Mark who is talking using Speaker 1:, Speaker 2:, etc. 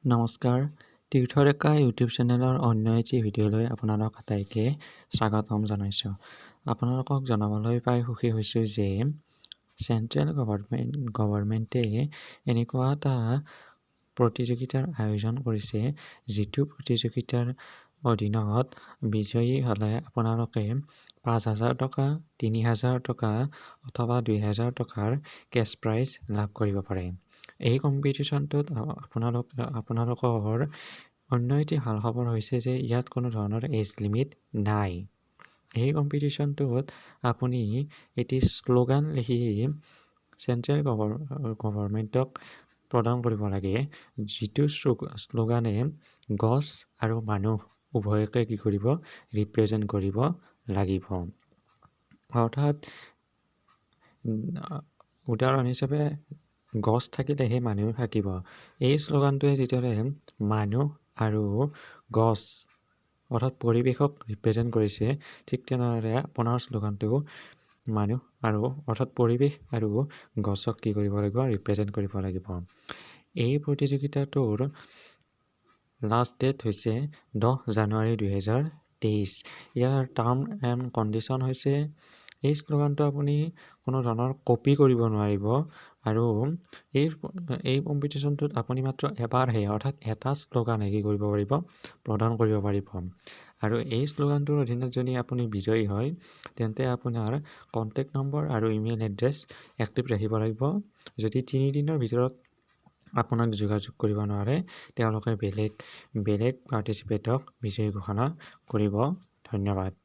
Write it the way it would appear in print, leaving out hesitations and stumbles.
Speaker 1: নমস্কাৰ তীৰ্থৰেখা ইউটিউব চেনেলৰ অন্য এটি ভিডিঅ'লৈ আপোনালোক আটাইকে স্বাগতম জনাইছোঁ। আপোনালোকক জনাবলৈ পাই সুখী হৈছোঁ যে চেণ্ট্ৰেল গভৰ্ণমেণ্টে এনেকুৱা এটা প্ৰতিযোগিতাৰ আয়োজন কৰিছে, যিটো প্ৰতিযোগিতাৰ অধীনত বিজয়ী হ'লে আপোনালোকে 5,000 টকা, 3,000 টকা অথবা 2,000 টকাৰ কেছ প্ৰাইজ লাভ কৰিব পাৰে। এই কম্পিটিশ্যনটোত আপোনালোকৰ অন্য এটি ভাল খবৰ হৈছে যে ইয়াত কোনো ধৰণৰ এজ লিমিট নাই। এই কম্পিটিশ্যনটোত আপুনি এটি শ্লোগান লিখি চেণ্ট্ৰেল গভৰ্ণমেণ্টক প্ৰদান কৰিব লাগে, যিটো শ্লোগানে গছ আৰু মানুহ উভয়কে কি কৰিব ৰিপ্ৰেজেণ্ট কৰিব লাগিব। অৰ্থাৎ উদাহৰণ হিচাপে গছ থাকিলেহে মানুহ থাকিব। এই শ্লোগানটোৱে যিদৰে মানুহ আৰু গছ অৰ্থাৎ পৰিৱেশক ৰিপ্ৰেজেণ্ট কৰিছে, ঠিক তেনেদৰে আপোনাৰ শ্লোগানটো মানুহ আৰু অৰ্থাৎ পৰিৱেশ আৰু গছক কি কৰিব লাগিব ৰিপ্ৰেজেণ্ট কৰিব লাগিব। এই প্ৰতিযোগিতাটোৰ লাষ্ট ডেট হৈছে 10 জানুৱাৰী 2023। ইয়াৰ টাৰ্ম এণ্ড কণ্ডিশ্যন হৈছে এই শ্লোগানটো আপুনি কোনো ধৰণৰ কপি কৰিব নোৱাৰিব আৰু এই কম্পিটিশ্যনটোত আপুনি মাত্ৰ এবাৰহে অৰ্থাৎ এটা শ্লোগানহে কি কৰিব পাৰিব প্ৰদান কৰিব পাৰিব। আৰু এই শ্লোগানটোৰ অধীনত যদি আপুনি বিজয়ী হয়, তেন্তে আপোনাৰ কণ্টেক্ট নম্বৰ আৰু ইমেইল এড্ৰেছ এক্টিভ ৰাখিব লাগিব। যদি 3 দিনৰ ভিতৰত আপোনাক যোগাযোগ কৰিব নোৱাৰে, তেওঁলোকে বেলেগ পাৰ্টিচিপেটক বিজয়ী ঘোষণা কৰিব। ধন্যবাদ।